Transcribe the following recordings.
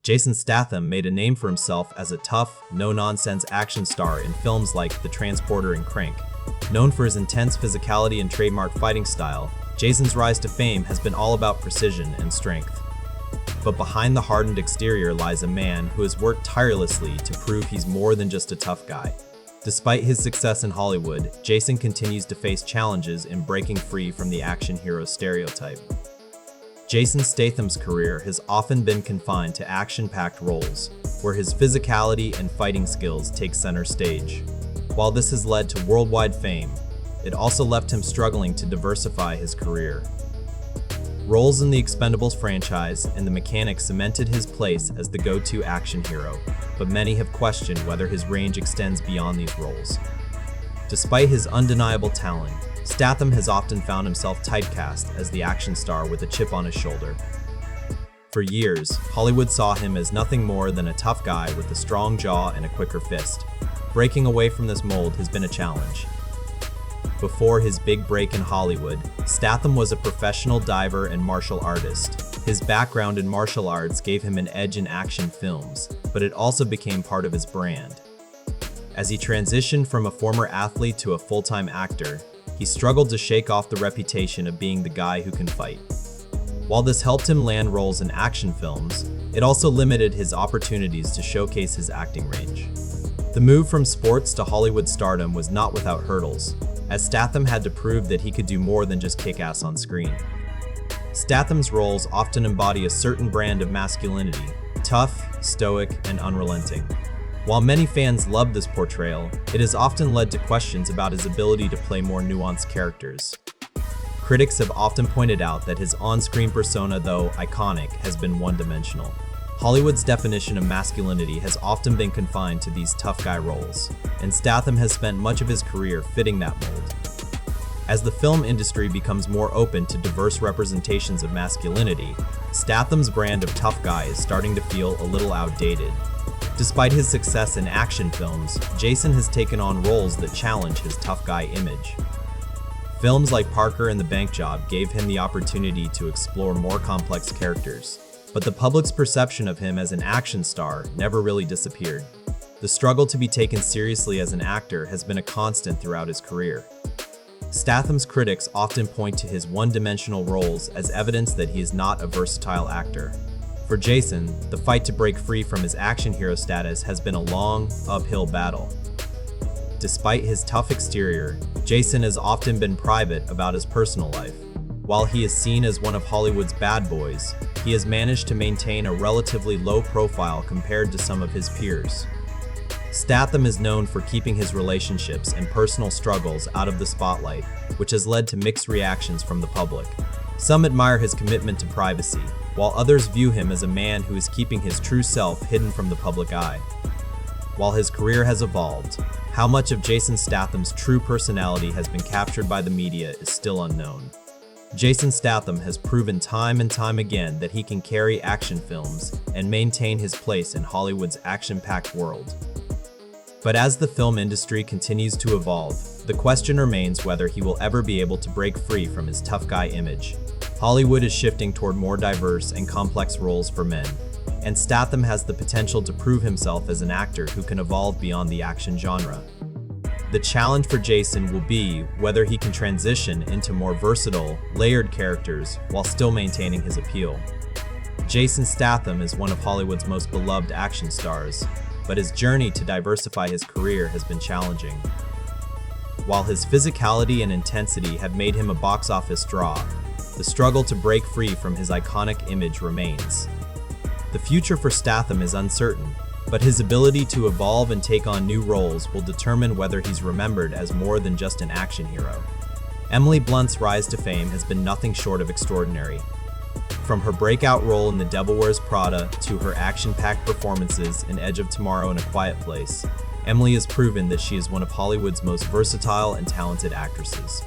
Jason Statham made a name for himself as a tough, no-nonsense action star in films like The Transporter and Crank. Known for his intense physicality and trademark fighting style, Jason's rise to fame has been all about precision and strength. But behind the hardened exterior lies a man who has worked tirelessly to prove he's more than just a tough guy. Despite his success in Hollywood, Jason continues to face challenges in breaking free from the action hero stereotype. Jason Statham's career has often been confined to action-packed roles, where his physicality and fighting skills take center stage. While this has led to worldwide fame, it also left him struggling to diversify his career. Roles in the Expendables franchise and The Mechanic cemented his place as the go-to action hero, but many have questioned whether his range extends beyond these roles. Despite his undeniable talent, Statham has often found himself typecast as the action star with a chip on his shoulder. For years, Hollywood saw him as nothing more than a tough guy with a strong jaw and a quicker fist. Breaking away from this mold has been a challenge. Before his big break in Hollywood, Statham was a professional diver and martial artist. His background in martial arts gave him an edge in action films, but it also became part of his brand. As he transitioned from a former athlete to a full-time actor, he struggled to shake off the reputation of being the guy who can fight. While this helped him land roles in action films, it also limited his opportunities to showcase his acting range. The move from sports to Hollywood stardom was not without hurdles, as Statham had to prove that he could do more than just kick ass on screen. Statham's roles often embody a certain brand of masculinity, tough, stoic, and unrelenting. While many fans love this portrayal, it has often led to questions about his ability to play more nuanced characters. Critics have often pointed out that his on-screen persona, though iconic, has been one-dimensional. Hollywood's definition of masculinity has often been confined to these tough guy roles, and Statham has spent much of his career fitting that mold. As the film industry becomes more open to diverse representations of masculinity, Statham's brand of tough guy is starting to feel a little outdated. Despite his success in action films, Jason has taken on roles that challenge his tough guy image. Films like Parker and The Bank Job gave him the opportunity to explore more complex characters, but the public's perception of him as an action star never really disappeared. The struggle to be taken seriously as an actor has been a constant throughout his career. Statham's critics often point to his one-dimensional roles as evidence that he is not a versatile actor. For Jason, the fight to break free from his action hero status has been a long, uphill battle. Despite his tough exterior, Jason has often been private about his personal life. While he is seen as one of Hollywood's bad boys, he has managed to maintain a relatively low profile compared to some of his peers. Statham is known for keeping his relationships and personal struggles out of the spotlight, which has led to mixed reactions from the public. Some admire his commitment to privacy, while others view him as a man who is keeping his true self hidden from the public eye. While his career has evolved, how much of Jason Statham's true personality has been captured by the media is still unknown. Jason Statham has proven time and time again that he can carry action films and maintain his place in Hollywood's action-packed world. But as the film industry continues to evolve, the question remains whether he will ever be able to break free from his tough guy image. Hollywood is shifting toward more diverse and complex roles for men, and Statham has the potential to prove himself as an actor who can evolve beyond the action genre. The challenge for Jason will be whether he can transition into more versatile, layered characters while still maintaining his appeal. Jason Statham is one of Hollywood's most beloved action stars, but his journey to diversify his career has been challenging. While his physicality and intensity have made him a box office draw, the struggle to break free from his iconic image remains. The future for Statham is uncertain, but his ability to evolve and take on new roles will determine whether he's remembered as more than just an action hero. Emily Blunt's rise to fame has been nothing short of extraordinary. From her breakout role in The Devil Wears Prada to her action-packed performances in Edge of Tomorrow and A Quiet Place, Emily has proven that she is one of Hollywood's most versatile and talented actresses.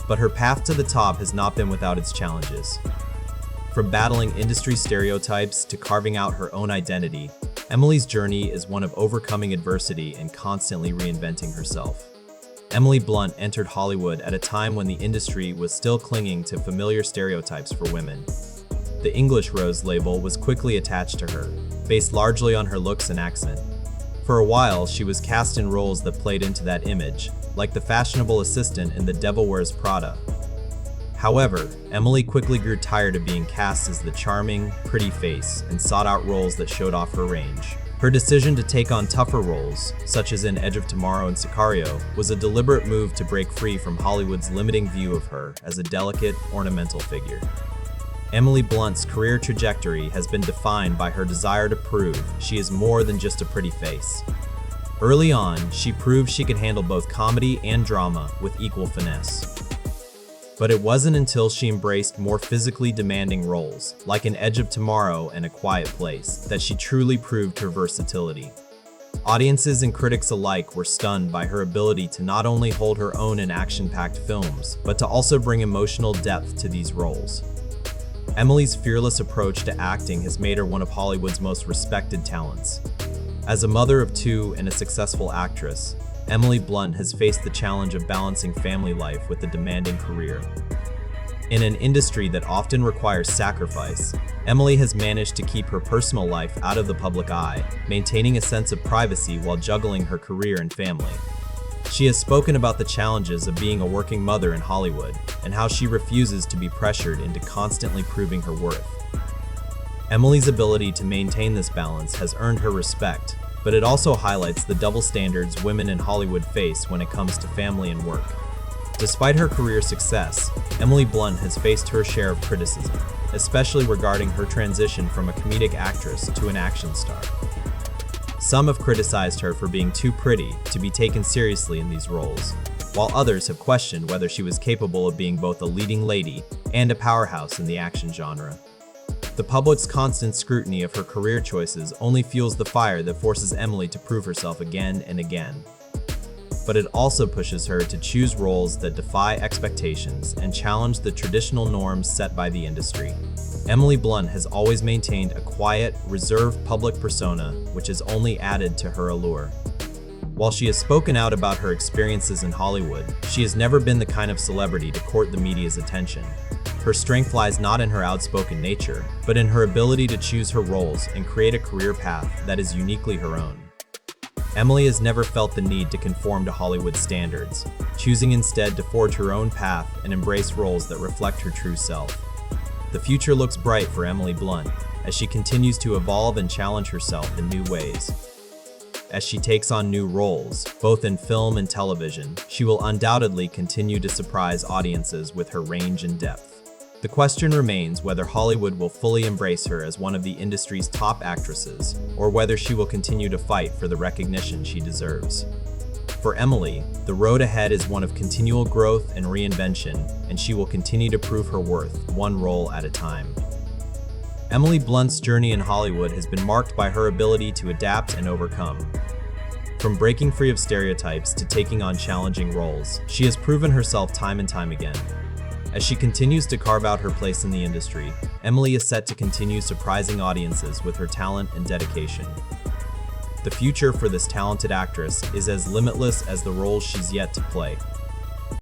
But her path to the top has not been without its challenges. From battling industry stereotypes to carving out her own identity, Emily's journey is one of overcoming adversity and constantly reinventing herself. Emily Blunt entered Hollywood at a time when the industry was still clinging to familiar stereotypes for women. The English Rose label was quickly attached to her, based largely on her looks and accent. For a while, she was cast in roles that played into that image, like the fashionable assistant in The Devil Wears Prada. However, Emily quickly grew tired of being cast as the charming, pretty face and sought out roles that showed off her range. Her decision to take on tougher roles, such as in Edge of Tomorrow and Sicario, was a deliberate move to break free from Hollywood's limiting view of her as a delicate, ornamental figure. Emily Blunt's career trajectory has been defined by her desire to prove she is more than just a pretty face. Early on, she proved she could handle both comedy and drama with equal finesse. But it wasn't until she embraced more physically demanding roles, like in Edge of Tomorrow and A Quiet Place, that she truly proved her versatility. Audiences and critics alike were stunned by her ability to not only hold her own in action-packed films, but to also bring emotional depth to these roles. Emily's fearless approach to acting has made her one of Hollywood's most respected talents. As a mother of two and a successful actress, Emily Blunt has faced the challenge of balancing family life with a demanding career. In an industry that often requires sacrifice, Emily has managed to keep her personal life out of the public eye, maintaining a sense of privacy while juggling her career and family. She has spoken about the challenges of being a working mother in Hollywood and how she refuses to be pressured into constantly proving her worth. Emily's ability to maintain this balance has earned her respect, but it also highlights the double standards women in Hollywood face when it comes to family and work. Despite her career success, Emily Blunt has faced her share of criticism, especially regarding her transition from a comedic actress to an action star. Some have criticized her for being too pretty to be taken seriously in these roles, while others have questioned whether she was capable of being both a leading lady and a powerhouse in the action genre. The public's constant scrutiny of her career choices only fuels the fire that forces Emily to prove herself again and again. But it also pushes her to choose roles that defy expectations and challenge the traditional norms set by the industry. Emily Blunt has always maintained a quiet, reserved public persona, which has only added to her allure. While she has spoken out about her experiences in Hollywood, she has never been the kind of celebrity to court the media's attention. Her strength lies not in her outspoken nature, but in her ability to choose her roles and create a career path that is uniquely her own. Emily has never felt the need to conform to Hollywood standards, choosing instead to forge her own path and embrace roles that reflect her true self. The future looks bright for Emily Blunt as she continues to evolve and challenge herself in new ways. As she takes on new roles, both in film and television, she will undoubtedly continue to surprise audiences with her range and depth. The question remains whether Hollywood will fully embrace her as one of the industry's top actresses, or whether she will continue to fight for the recognition she deserves. For Emily, the road ahead is one of continual growth and reinvention, and she will continue to prove her worth, one role at a time. Emily Blunt's journey in Hollywood has been marked by her ability to adapt and overcome. From breaking free of stereotypes to taking on challenging roles, she has proven herself time and time again. As she continues to carve out her place in the industry, Emily is set to continue surprising audiences with her talent and dedication. The future for this talented actress is as limitless as the roles she's yet to play.